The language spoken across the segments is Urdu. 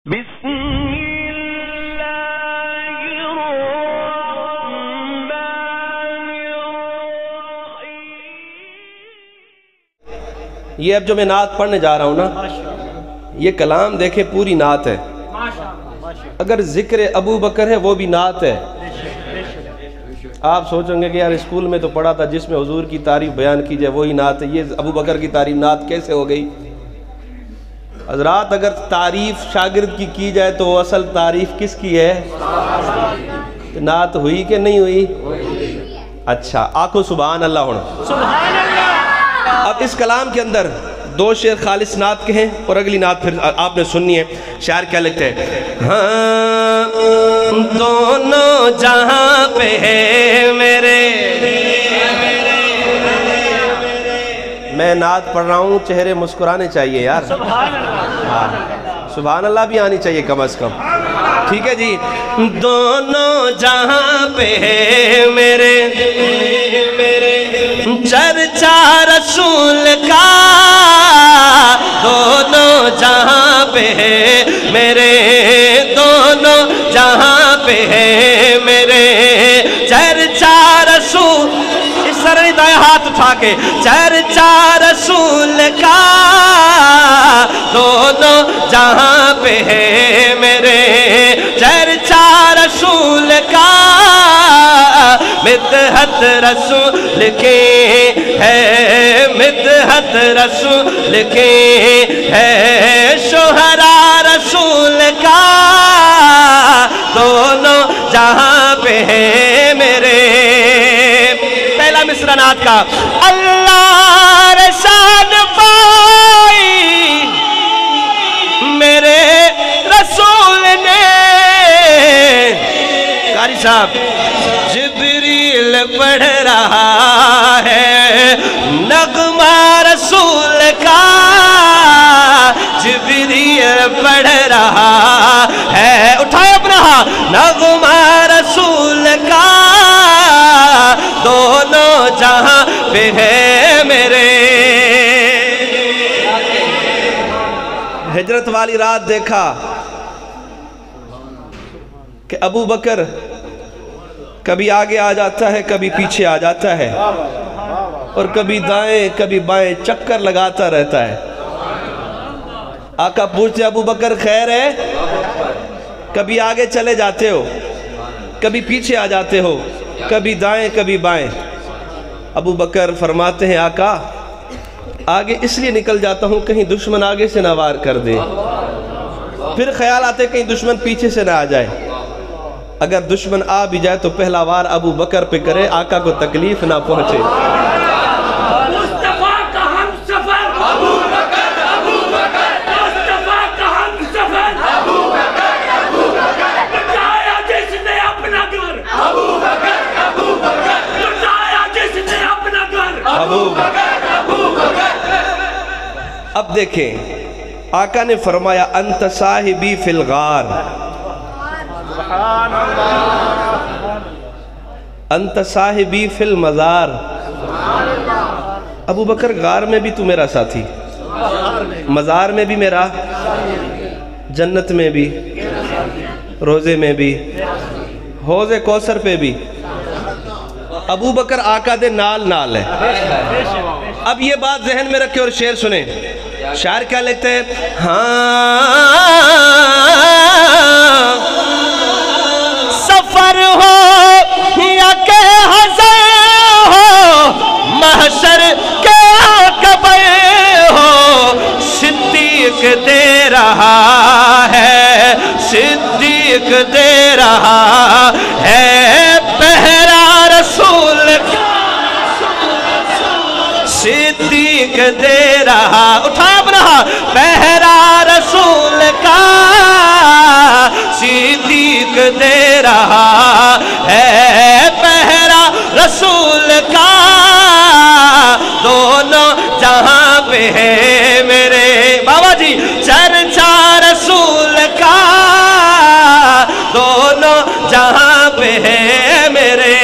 بسم اللہ الرحمن الرحیم۔ یہ اب جو میں نعت پڑھنے جا رہا ہوں نا، یہ کلام دیکھیں پوری نعت ہے۔ اگر ذکر ابو بکر ہے وہ بھی نعت ہے۔ آپ سوچیں گے کہ یار اسکول میں تو پڑھا تھا جس میں حضور کی تعریف بیان کی جائے وہی نعت ہے، یہ ابو بکر کی تعریف نعت کیسے ہو گئی؟ حضرات اگر تعریف شاگرد کی جائے تو وہ اصل تعریف کس کی ہے؟ نعت ہوئی کہ نہیں ہوئی؟ اچھا آنکھوں سبحان اللہ ہونا۔ اب اس کلام کے اندر دو شعر خالص نعت کے ہیں اور اگلی نعت پھر آپ نے سننی ہے۔ شاعر کیا لکھتے ہیں؟ ہاں دونوں جہاں پہ ہے میرے، میں نعت پڑھ رہا ہوں، چہرے مسکرانے چاہیے یار، سبحان اللہ بھی آنی چاہیے کم از کم، ٹھیک ہے جی۔ دونوں جہاں پہ ہے میرے چرچا رسول کا، دونوں جہاں پہ ہے میرے، دونوں جہاں پہ ہے میرے چرچا رسول، اس طرح دائیں ہاتھ اٹھا کے، چرچا رسول کا دونوں جہاں پہ ہے میرے، چرچا رسول کا مدحت رسول کی ہے، مدحت رسول کی ہے، شہرا رسول کا دونوں جہاں پہ ہے میرے۔ پہلا مصرع نعت کا، اللہ رشان پائی میرے رسول نے، قاری صاحب جبریل پڑھ رہا ہے نغمہ رسول کا، جبریل پڑھ رہا ہے، اٹھائے اپنا نغمہ رسول کا دونوں جہاں پہ ہے میرے۔ ہجرت والی رات دیکھا کہ ابو بکر کبھی آگے آ جاتا ہے، کبھی پیچھے آ جاتا ہے، اور کبھی دائیں کبھی بائیں چکر لگاتا رہتا ہے۔ آقا پوچھتے ابو بکر خیر ہے؟ کبھی آگے چلے جاتے ہو، کبھی پیچھے آ جاتے ہو، کبھی دائیں کبھی بائیں۔ ابو بکر فرماتے ہیں آقا آگے اس لیے نکل جاتا ہوں کہیں دشمن آگے سے نہ وار کر دے، پھر خیال آتے کہیں دشمن پیچھے سے نہ آ جائے، اگر دشمن آ بھی جائے تو پہلا وار ابو بکر پہ کرے، آقا کو تکلیف نہ پہنچے۔ مصطفیٰ کا ہم سفر ابو بکر، ابو بکر، مصطفیٰ کا ہم سفر ابو بکر، ابو بکر، بچایا جس نے اپنا گھر ابو بکر، ابو بکر، بچایا جس نے اپنا گھر ابو بکر، ابو بکر۔ اب دیکھیں آقا نے فرمایا انت صاحبی فی الغار، انت صاحبی فی المزار۔ ابو بکر غار میں بھی تو میرا ساتھی، مزار میں بھی میرا، جنت میں بھی، روزے میں بھی، حوض کوثر پہ بھی۔ ابو بکر آقا دے نال نال ہے۔ اب یہ بات ذہن میں رکھے اور شعر سنیں۔ شاعر کیا لکھتے ہیں؟ ہاں سفر ہو یا کہ حضر ہو، محشر کے عقبے ہو، صدیق دے رہا ہے، صدیق دے رہا ہے پہرا رسول کا، صدیق دے رہا، اٹھا اپنا پہرا رسول کا، صدیق دے رہا ہے پہرا رسول کا دونوں جہاں پہ ہے میرے۔ بابا جی چرچا رسول کا دونوں جہاں پہ ہے میرے۔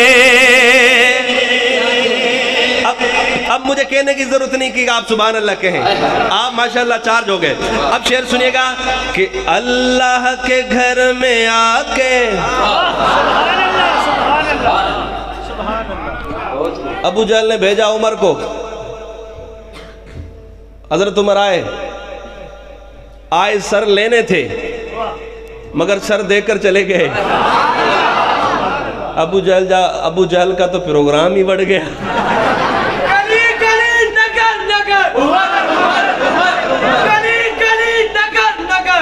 اب مجھے کہنے کہنے کی ضرورت نہیں کہ آپ سبحان اللہ کہیں، آپ ماشاءاللہ چارج ہو گئے۔ اب شعر سنیے گا کہ اللہ کے گھر میں آ کے ابو جہل نے بھیجا عمر کو، حضرت عمر آئے سر لینے تھے مگر سر دے کر چلے گئے۔ ابو جہل کا تو پروگرام ہی بڑھ گیا۔ گلی گلی نگر نگر گلی گلی نگر نگر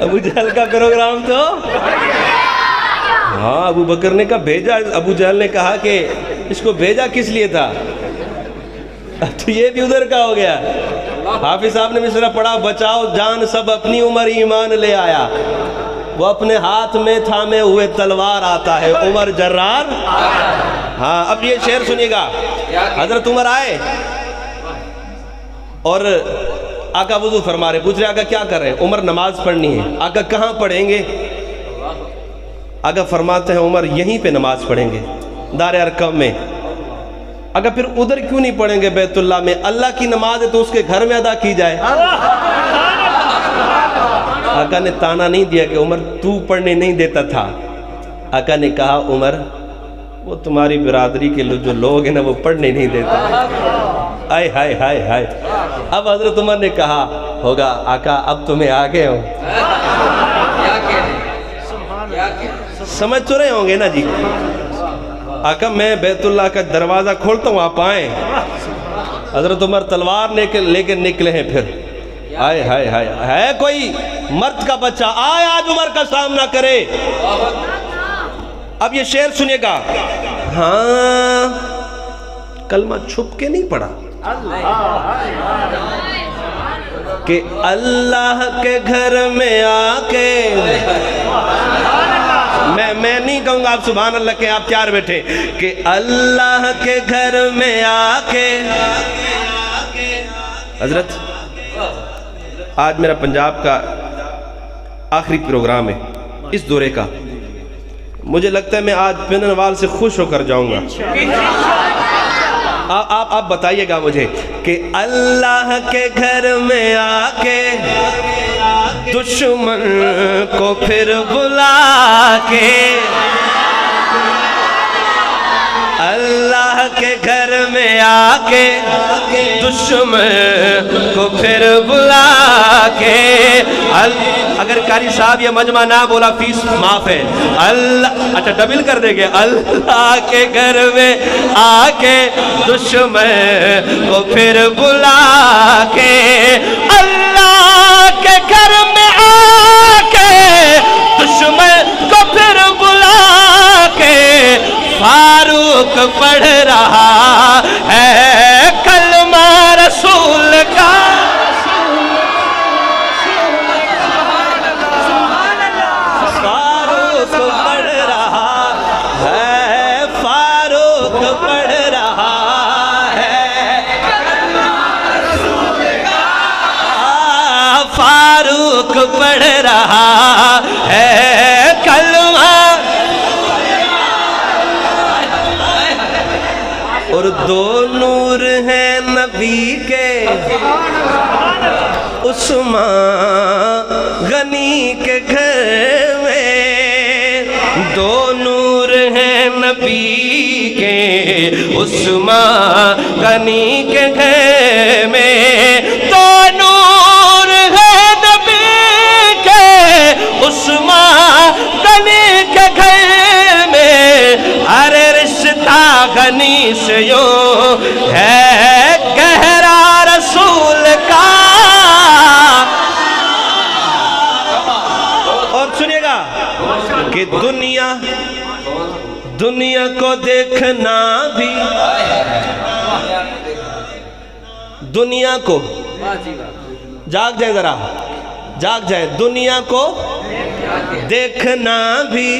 ابو جہل کا پروگرام تو ہاں ابو بکر نے کہا بھیجا، ابو جہل نے کہا کہ اس کو بھیجا کس لیے تھا، تو یہ بھی ادھر کا ہو گیا۔ حافظ صاحب نے مصرع پڑھا، بچاؤ جان سب اپنی عمر ایمان لے آیا، وہ اپنے ہاتھ میں تھامے ہوئے تلوار آتا ہے عمر جرار۔ ہاں اب یہ شعر سنیے گا، حضرت عمر آئے اور آقا وضو فرما رہے، پوچھ رہے آقا کیا کر رہے ہیں؟ عمر نماز پڑھنی ہے۔ آقا کہاں پڑھیں گے؟ آقا فرماتے ہیں عمر یہیں پہ نماز پڑھیں گے، دار ارقم میں۔ آقا پھر ادھر کیوں نہیں پڑھیں گے بیت اللہ میں؟ اللہ کی نماز ہے تو اس کے گھر میں ادا کی جائے۔ آقا نے تانا نہیں دیا کہ عمر تو پڑھنے نہیں دیتا تھا، آقا نے کہا عمر وہ تمہاری برادری کے جو لوگ ہیں نا وہ پڑھنے نہیں دیتا۔ آئے ہائے ہائے ہائے۔ اب حضرت عمر نے کہا ہوگا آقا اب تمہیں آگے ہو، سمجھ تو رہے ہوں گے نا جی؟ آقا میں بیت اللہ کا دروازہ کھولتا ہوں آپ آئیں۔ حضرت عمر تلوار لے کے نکلے ہیں پھر۔ آئے ہائے ہائے، ہے کوئی مرد کا بچہ آئے آج عمر کا سامنا کرے۔ اب یہ شعر سنیے گا، ہاں کلمہ چھپ کے نہیں پڑھا کہ اللہ کے گھر میں آ کے، میں نہیں کہوں گا آپ سبحان اللہ کہ آپ تیار بیٹھے، کہ اللہ کے گھر میں آ کے۔ حضرت آج میرا پنجاب کا آخری پروگرام ہے اس دورے کا، مجھے لگتا ہے میں آج پینن وال سے خوش ہو کر جاؤں گا۔ آپ بتائیے گا مجھے کہ اللہ کے گھر میں آ کے دشمن کو پھر بلا کے، اللہ کے گھر میں آ کے دشمن کو پھر بلا کے۔ اگر قاری صاحب یہ مجمع نہ بولا فیس معاف ہے۔ اللہ اچھا ڈبل کر دیں گے، اللہ کے گھر میں آ کے دشمن کو پھر بلا کے، اللہ کے گھر میں آ کے دشمن کو پھر بلا کے، فاروق پڑھ رہا ہے کلمہ رسول کا، فاروق پڑھ رہا ہے، فاروق پڑھ رہا ہے فاروق پڑھ رہا ہے کلمہ، اور دو نور ہیں نبی کے عثمان غنی کے گھر میں، دو نور ہیں نبی کے عثمان غنی کے گھر میں، دو نور ہیں نبی کے عثمان غنی کے گھر میں، ہر رشتہ غنی سے یوں ہے گہرا رسول کا۔ اور سنیے گا کہ دنیا کو دیکھنا بھی، دنیا کو جاگ جائیں ذرا، جاگ جائیں، دنیا کو دیکھنا بھی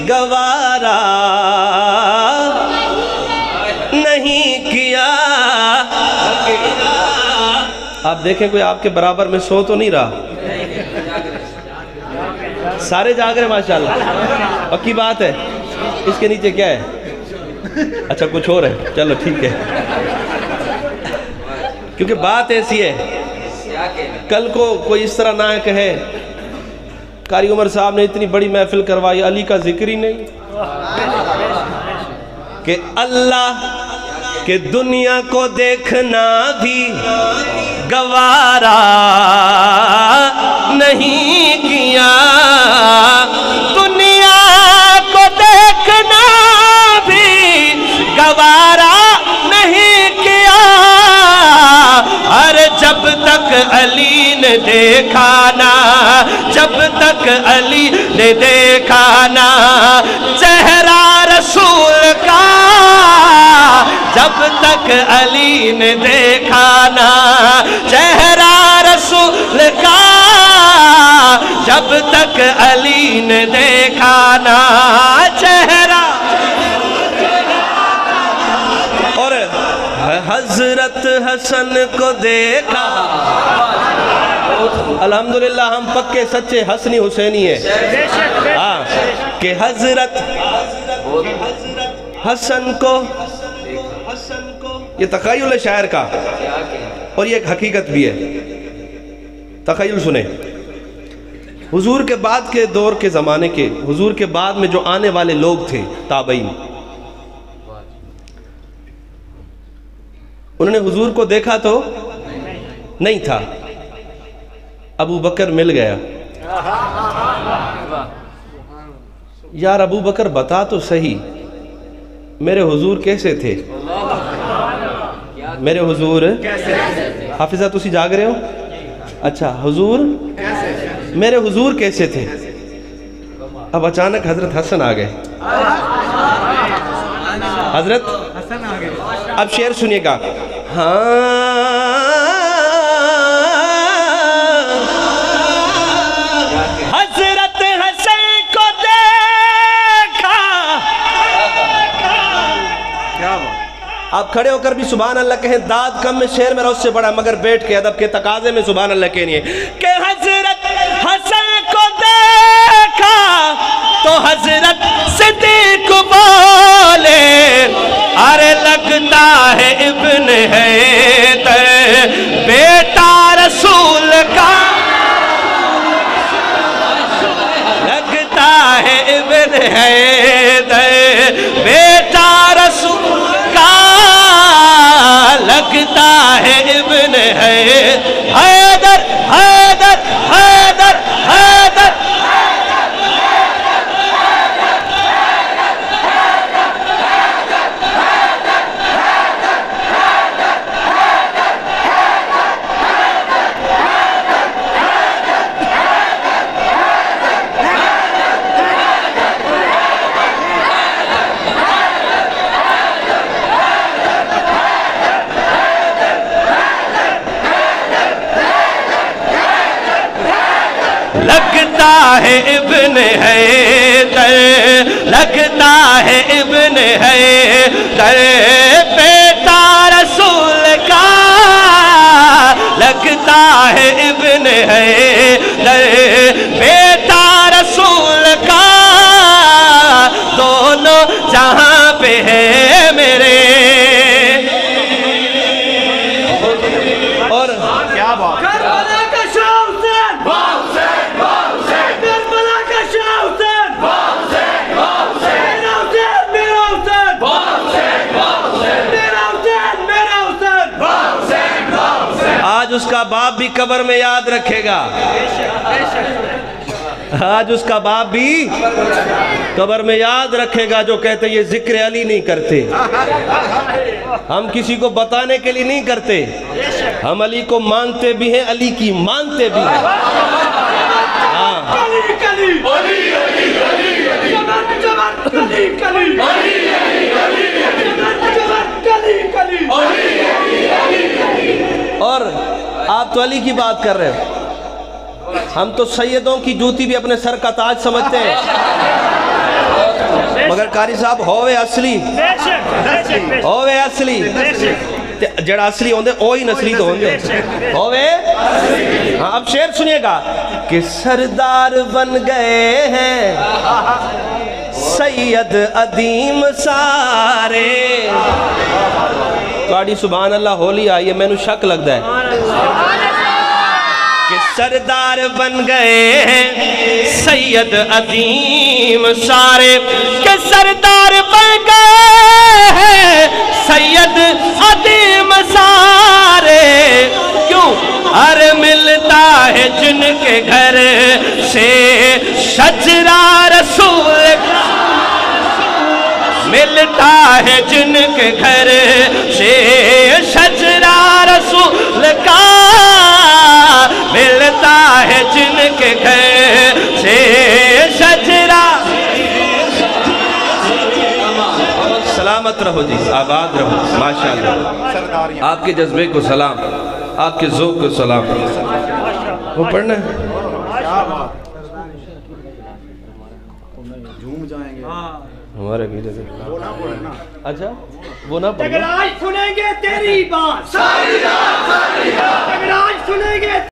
گوارا نہیں کیا۔ آپ دیکھیں کوئی آپ کے برابر میں سو تو نہیں رہا، سارے جاگ رہے ماشاءاللہ، پکی بات ہے۔ اس کے نیچے کیا ہے؟ اچھا کچھ اور ہے، چلو ٹھیک ہے، کیونکہ بات ایسی ہے کل کو کوئی اس طرح نہ کہے قاری عمر صاحب نے اتنی بڑی محفل کروائی، علی کا ذکر ہی نہیں، کہ اللہ کہ دنیا کو دیکھنا بھی گوارا نہیں کیا، دنیا کو دیکھنا بھی گوارا نہیں کیا، ارے جب تک علی نے دیکھا نا، جب تک علی نے دیکھا نا چہرہ رسول کا، جب تک علی نے دیکھا نا چہرہ رسول کا، جب تک علی نے دیکھا نا چہرہ، اور حضرت حسن کو دیکھا، الحمدللہ ہم پکے سچے حسنی حسینی ہیں، کہ حضرت حسن کو، یہ تخیل ہے شاعر کا اور یہ ایک حقیقت بھی ہے، تخیل سنیں، حضور کے بعد کے دور کے زمانے کے، حضور کے بعد میں جو آنے والے لوگ تھے تابعین، انہوں نے حضور کو دیکھا تو نہیں تھا، ابو بکر مل گیا، یار ابو بکر بتا تو صحیح میرے حضور کیسے تھے، میرے حضور حافظہ تسی جاگ رہے ہو، اچھا حضور میرے حضور کیسے تھے، اب اچانک حضرت حسن آ گئے، حضرت اب شعر سنیے گا، حضرت حسن کو دیکھا، آپ کھڑے ہو کر بھی سبحان اللہ کہیں، داد کم میں شعر میرا اس سے بڑا، مگر بیٹھ کے ادب کے تقاضے میں سبحان اللہ کہنی ہے، کہ حضرت حسن کو دیکھا تو حضرت صدیق بولے، ارے لگتا ہے ابن حیدر بیٹا رسول کا، لگتا ہے ابن حیدر بیٹا رسول کا، لگتا ہے ابن حیدر حیدر حیدر حیدر، لگتا ہے ابن حیدر، لگتا ہے ابن حیدر بیٹا رسول کا، لگتا ہے ابن حیدر بیٹا رسول کا، دونوں جہاں پہ ہے میرے، اور کیا بات کربلا کا شاہ حسین، کربلا کا شاہ حسین، میرا حسین میرا حسین، میرا حسین میرا حسین، آج اس کا باپ بھی قبر میں یاد رکھے گا، آج اس کا باپ بھی قبر میں یاد رکھے گا جو کہتے یہ ذکر علی نہیں کرتے، ہم کسی کو بتانے کے لیے نہیں کرتے، ہم علی کو مانتے بھی ہیں، علی کی مانتے بھی ہیں، کلی کلی علی علی علی جبر جبر کلی کلی علی علی علی جبر جبر کلی کلی علی علی علی، اور آپ تو علی کی بات کر رہے ہو، ہم تو سیدوں کی جوتی بھی اپنے سر کا تاج سمجھتے ہیں، مگر قاری صاحب ہوئے اصلی، ہوئے اصلی، جڑا اصلی ہوندے اوہی نسلی تو ہوندے، ہوئے، ہاں اب شعر سنیے گا، کہ سردار بن گئے ہیں سید عدیم سارے تواڈی سبحان اللہ ہولی آئی ہے مینوں شک لگدا ہے کہ سردار بن گئے ہیں سید عدیم سارے کہ سردار بن گئے ہیں سید عدیم سارے کیوں ہر ملتا ہے جن کے گھر سے شجرہ رسول ملتا ہے جن کے گھر سے شجرہ رسول کا ملتا ہے جن کے گھر سے شجرہ سلامت رہو جی آباد رہو ماشاءاللہ آپ کے جذبے کو سلام آپ کے ذوق کو سلام وہ پڑھنا ہے ہمارے گیلے سے اچھا وہ نہ پڑھنا اگر آج سنیں گے تیری بات اگر آج سنیں گے